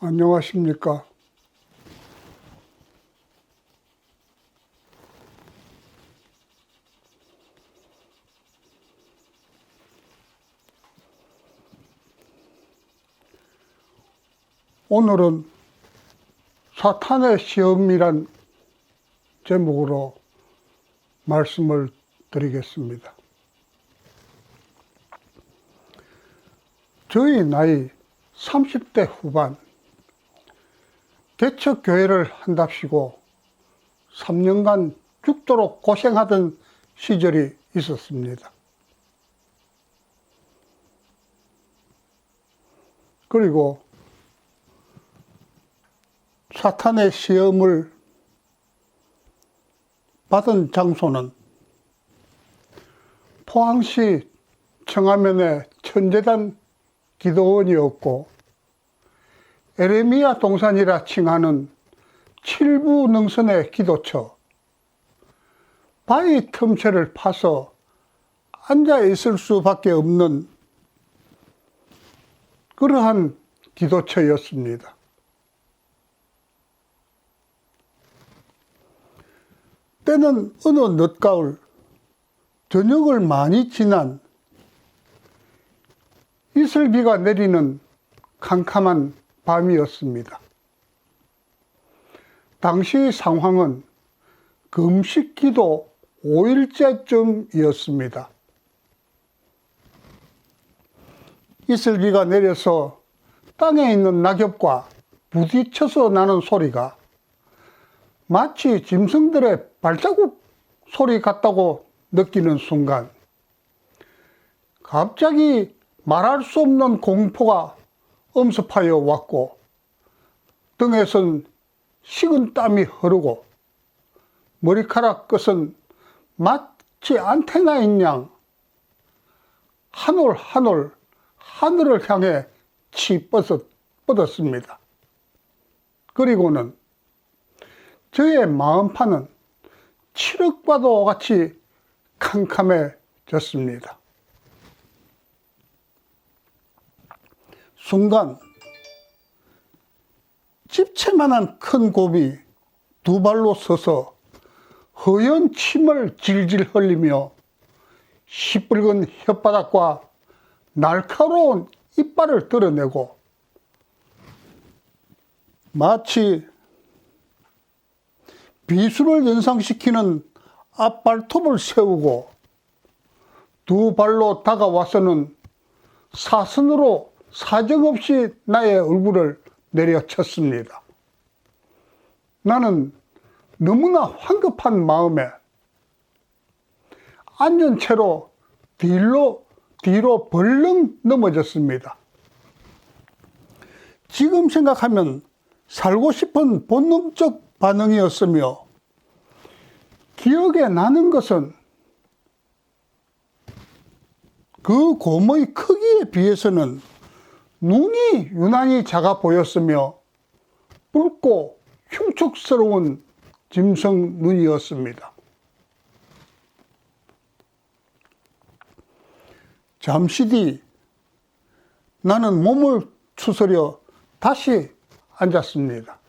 안녕하십니까. 오늘은 사탄의 시험이란 제목으로 말씀을 드리겠습니다. 저희 나이 30대 후반, 개척교회를 한답시고 3년간 죽도록 고생하던 시절이 있었습니다. 그리고 사탄의 시험을 받은 장소는 포항시 청하면의 천재단 기도원이었고, 에레미야 동산이라 칭하는 칠부 능선의 기도처, 바위 틈새를 파서 앉아 있을 수밖에 없는 그러한 기도처였습니다. 때는 어느 늦가을, 저녁을 많이 지난 이슬비가 내리는 캄캄한 밤이었습니다. 당시 상황은 금식기도 5일째쯤이었습니다. 이슬비가 내려서 땅에 있는 낙엽과 부딪혀서 나는 소리가 마치 짐승들의 발자국 소리 같다고 느끼는 순간, 갑자기 말할 수 없는 공포가 엄습하여 왔고, 등에선 식은 땀이 흐르고, 머리카락 끝은 마치 안테나인 양 한 올 한 올 하늘을 향해 뻗었습니다. 그리고는 저의 마음판은 칠흑과도 같이 캄캄해졌습니다. 순간 집채만한 큰 곰이 두 발로 서서 허연 침을 질질 흘리며 시뻘건 혓바닥과 날카로운 이빨을 드러내고 마치 비수를 연상시키는 앞발톱을 세우고 두 발로 다가와서는 사선으로 사정없이 나의 얼굴을 내려쳤습니다. 나는 너무나 황급한 마음에 앉은 채로 뒤로 벌렁 넘어졌습니다. 지금 생각하면 살고 싶은 본능적 반응이었으며, 기억에 나는 것은 그 곰의 크기에 비해서는 눈이 유난히 작아 보였으며 붉고 흉측스러운 짐승 눈이었습니다. 잠시 뒤 나는 몸을 추스려 다시 앉았습니다.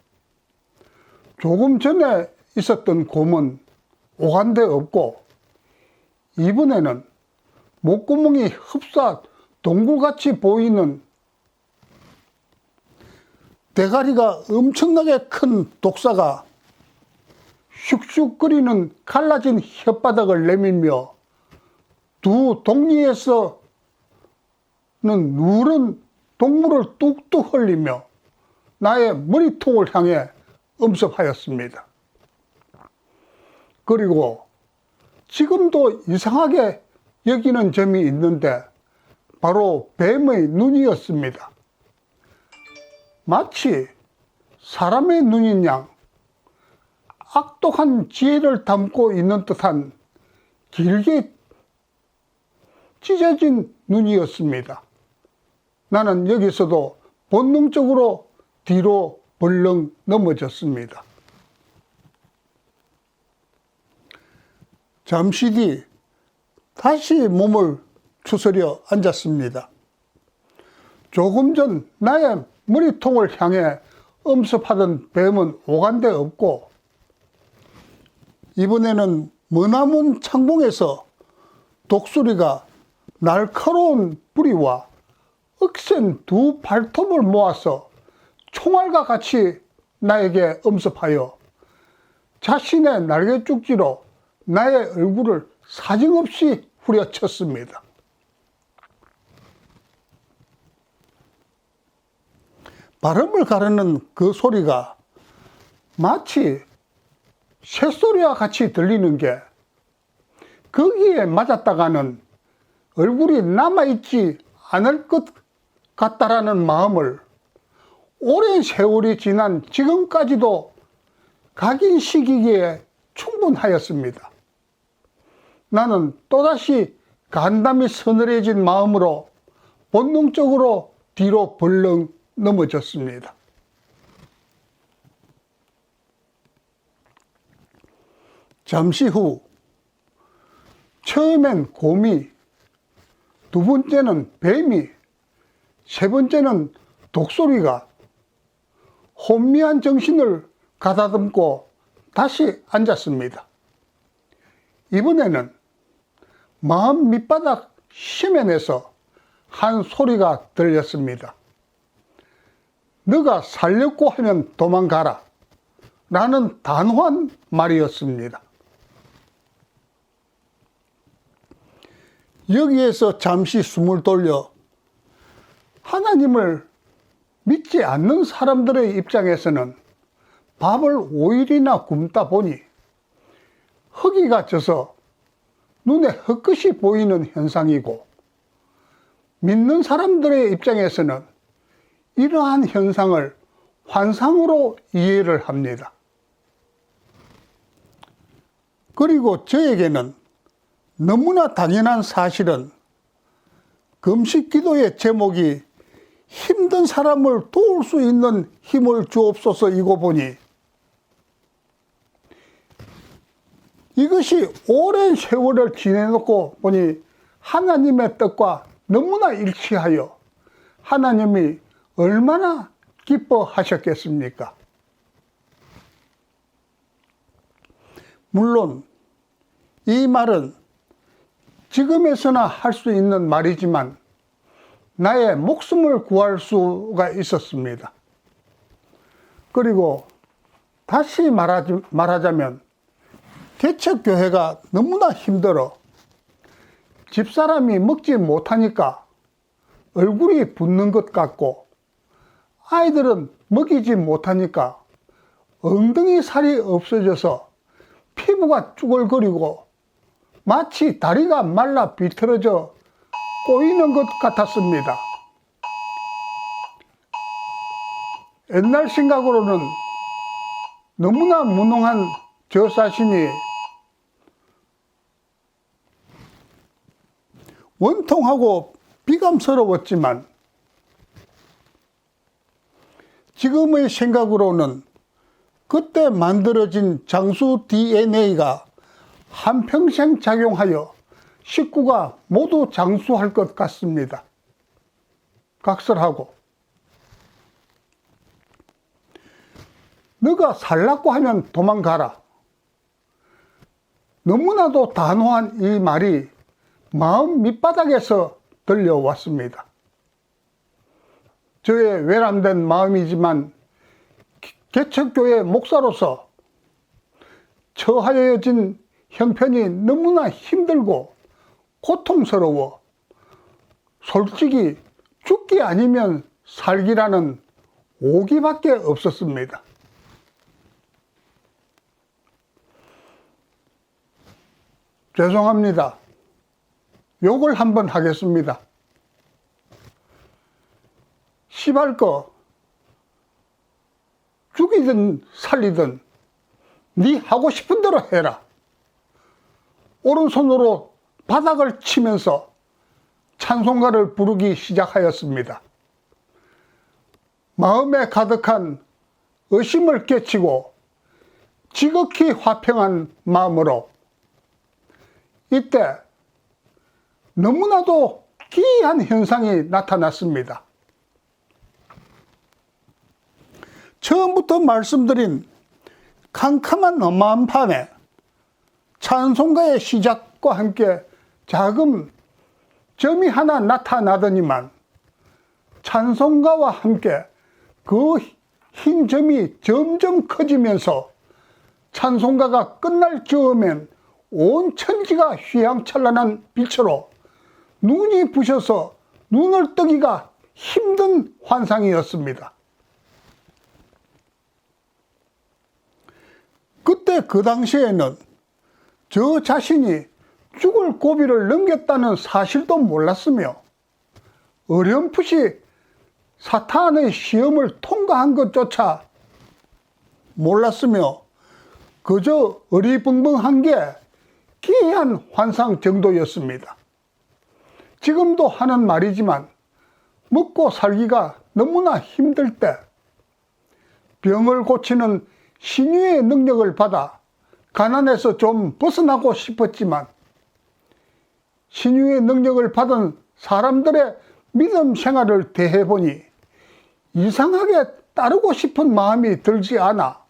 조금 전에 있었던 곰은 오간데 없고, 이번에는 목구멍이 흡사 동굴같이 보이는 대가리가 엄청나게 큰 독사가 슉슉거리는 갈라진 혓바닥을 내밀며 두 동리에서는 누런 동물을 뚝뚝 흘리며 나의 머리통을 향해 엄습하였습니다. 그리고 지금도 이상하게 여기는 점이 있는데 바로 뱀의 눈이었습니다. 마치 사람의 눈인 양 악독한 지혜를 담고 있는 듯한 길게 찢어진 눈이었습니다. 나는 여기서도 본능적으로 뒤로 벌렁 넘어졌습니다. 잠시 뒤 다시 몸을 추스려 앉았습니다. 조금 전 나의 머리통을 향해 엄습하던 뱀은 오간데 없고, 이번에는 머나먼 창봉에서 독수리가 날카로운 부리와 억센 두 발톱을 모아서 총알과 같이 나에게 엄습하여 자신의 날개죽지로 나의 얼굴을 사정없이 후려쳤습니다. 발음을 가르는 그 소리가 마치 새소리와 같이 들리는 게, 거기에 맞았다가는 얼굴이 남아있지 않을 것 같다라는 마음을 오랜 세월이 지난 지금까지도 각인시키기에 충분하였습니다. 나는 또다시 간담이 서늘해진 마음으로 본능적으로 뒤로 벌렁 넘어졌습니다. 잠시 후 처음엔 곰이, 두 번째는 뱀이, 세 번째는 독수리가 혼미한 정신을 가다듬고 다시 앉았습니다. 이번에는 마음 밑바닥 심연에서 한 소리가 들렸습니다. 너가 살려고 하면 도망가라 라는 단호한 말이었습니다. 여기에서 잠시 숨을 돌려 하나님을 믿지 않는 사람들의 입장에서는 밥을 5일이나 굶다 보니 허기가 져서 눈에 헛것이 보이는 현상이고, 믿는 사람들의 입장에서는 이러한 현상을 환상으로 이해를 합니다. 그리고 저에게는 너무나 당연한 사실은 금식 기도의 제목이 힘든 사람을 도울 수 있는 힘을 주옵소서이고 보니, 이것이 오랜 세월을 지내놓고 보니 하나님의 뜻과 너무나 일치하여 하나님이 얼마나 기뻐하셨겠습니까? 물론 이 말은 지금에서나 할 수 있는 말이지만 나의 목숨을 구할 수가 있었습니다. 그리고 다시 말하자면 개척교회가 너무나 힘들어 집사람이 먹지 못하니까 얼굴이 붓는 것 같고, 아이들은 먹이지 못하니까 엉덩이 살이 없어져서 피부가 쭈글거리고 마치 다리가 말라 비틀어져 꼬이는 것 같았습니다. 옛날 생각으로는 너무나 무능한 저 자신이 원통하고 비감스러웠지만, 지금의 생각으로는 그때 만들어진 장수 DNA가 한평생 작용하여 식구가 모두 장수할 것 같습니다. 각설하고, 너가 살라고 하면 도망가라. 너무나도 단호한 이 말이 마음 밑바닥에서 들려왔습니다. 저의 외람된 마음이지만 개척교회 목사로서 처하여진 형편이 너무나 힘들고 고통스러워 솔직히 죽기 아니면 살기라는 오기밖에 없었습니다. 죄송합니다. 욕을 한번 하겠습니다. 시발 거 죽이든 살리든 네 하고 싶은 대로 해라. 오른손으로 바닥을 치면서 찬송가를 부르기 시작하였습니다. 마음에 가득한 의심을 깨치고 지극히 화평한 마음으로, 이때 너무나도 기이한 현상이 나타났습니다. 처음부터 말씀드린 캄캄한 엄한 밤에 찬송가의 시작과 함께 작은 점이 하나 나타나더니만 찬송가와 함께 그 흰 점이 점점 커지면서 찬송가가 끝날 즈음엔 온 천지가 휘황찬란한 빛으로 눈이 부셔서 눈을 뜨기가 힘든 환상이었습니다. 그때 그 당시에는 저 자신이 죽을 고비를 넘겼다는 사실도 몰랐으며 어렴풋이 사탄의 시험을 통과한 것조차 몰랐으며 그저 어리벙벙한 게 기이한 환상 정도였습니다. 지금도 하는 말이지만 먹고 살기가 너무나 힘들 때 병을 고치는 신유의 능력을 받아 가난에서 좀 벗어나고 싶었지만 신유의 능력을 받은 사람들의 믿음 생활을 대해보니 이상하게 따르고 싶은 마음이 들지 않아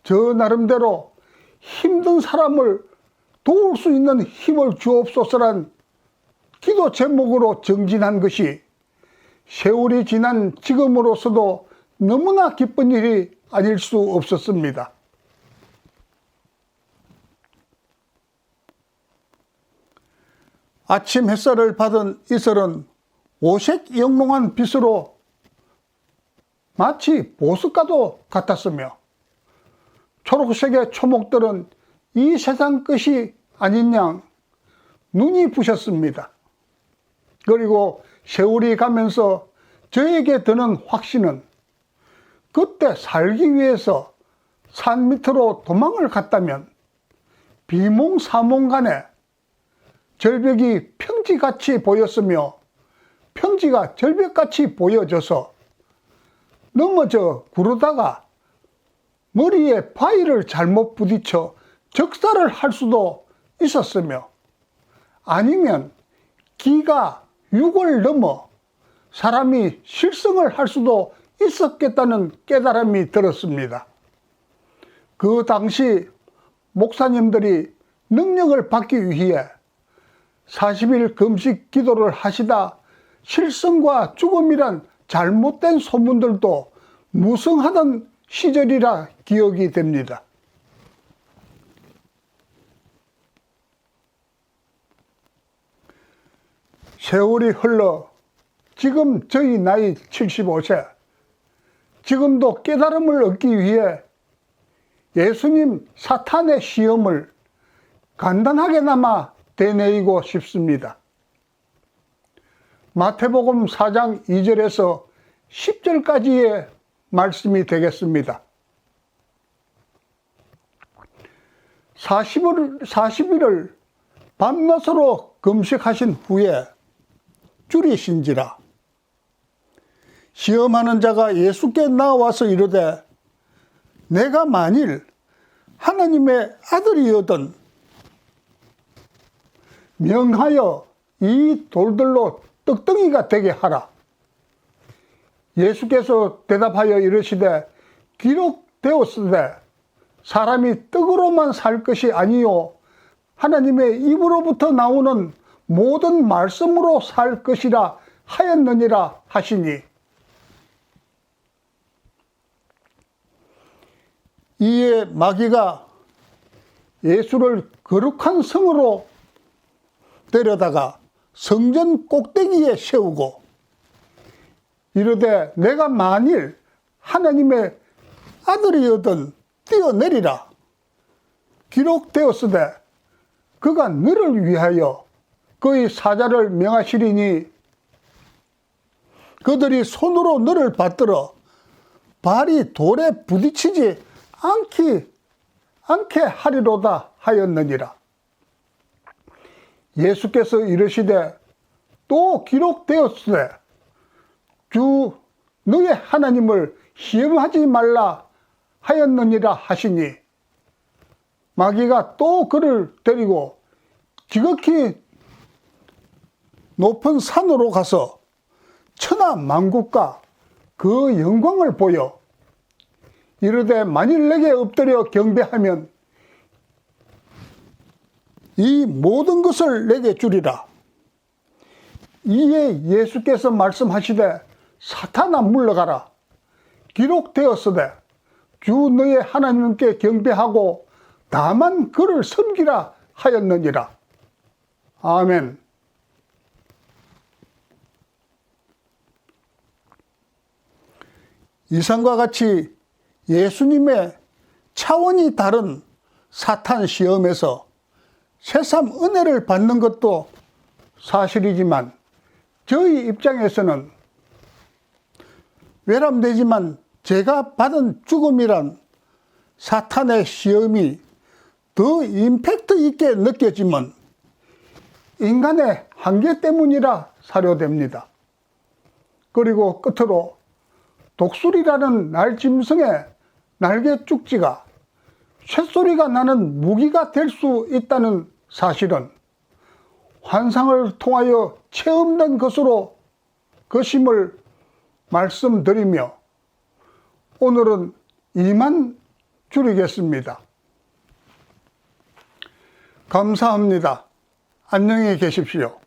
저 나름대로 힘든 사람을 도울 수 있는 힘을 주옵소서란 기도 제목으로 정진한 것이 세월이 지난 지금으로서도 너무나 기쁜 일이 아닐 수 없었습니다. 아침 햇살을 받은 이슬은 오색 영롱한 빛으로 마치 보석과도 같았으며 초록색의 초목들은 이 세상 끝이 아닌 양 눈이 부셨습니다. 그리고 세월이 가면서 저에게 드는 확신은 그때 살기 위해서 산 밑으로 도망을 갔다면 비몽사몽간에 절벽이 평지같이 보였으며 평지가 절벽같이 보여져서 넘어져 구르다가 머리에 바위를 잘못 부딪혀 적사를 할 수도 있었으며 아니면 기가 6을 넘어 사람이 실성을 할 수도 있었겠다는 깨달음이 들었습니다. 그 당시 목사님들이 능력을 받기 위해 40일 금식 기도를 하시다 실성과 죽음이란 잘못된 소문들도 무성하던 시절이라 기억이 됩니다. 세월이 흘러 지금 저희 나이 75세, 지금도 깨달음을 얻기 위해 예수님 사탄의 시험을 간단하게나마 되뇌이고 싶습니다. 마태복음 4장 2절에서 10절까지의 말씀이 되겠습니다. 40일을 밤낮으로 금식하신 후에 줄이신지라. 시험하는 자가 예수께 나와서 이르되 내가 만일 하나님의 아들이거든 명하여 이 돌들로 떡덩이가 되게 하라. 예수께서 대답하여 이르시되 기록되었으되 사람이 떡으로만 살 것이 아니요 하나님의 입으로부터 나오는 모든 말씀으로 살 것이라 하였느니라 하시니 이에 마귀가 예수를 거룩한 성으로 데려다가 성전 꼭대기에 세우고 이르되 내가 만일 하나님의 아들이거든 뛰어내리라. 기록되었으되 그가 너를 위하여 그의 사자를 명하시리니 그들이 손으로 너를 받들어 발이 돌에 부딪히지 않게 하리로다 하였느니라. 예수께서 이르시되 또 기록되었으되 주 너의 하나님을 시험하지 말라 하였느니라 하시니 마귀가 또 그를 데리고 지극히 높은 산으로 가서 천하 만국과 그 영광을 보여 이르되 만일 내게 엎드려 경배하면 이 모든 것을 내게 주리라. 이에 예수께서 말씀하시되 사탄아 물러가라. 기록되었으되 주 너의 하나님께 경배하고 다만 그를 섬기라 하였느니라. 아멘. 이상과 같이 예수님의 차원이 다른 사탄 시험에서 새삼 은혜를 받는 것도 사실이지만 저희 입장에서는 외람되지만 제가 받은 죽음이란 사탄의 시험이 더 임팩트 있게 느껴지면 인간의 한계 때문이라 사료됩니다. 그리고 끝으로 독수리라는 날짐승의 날개 쭉지가 쇳소리가 나는 무기가 될 수 있다는 사실은 환상을 통하여 체험된 것으로 것임을 말씀드리며 오늘은 이만 줄이겠습니다. 감사합니다. 안녕히 계십시오.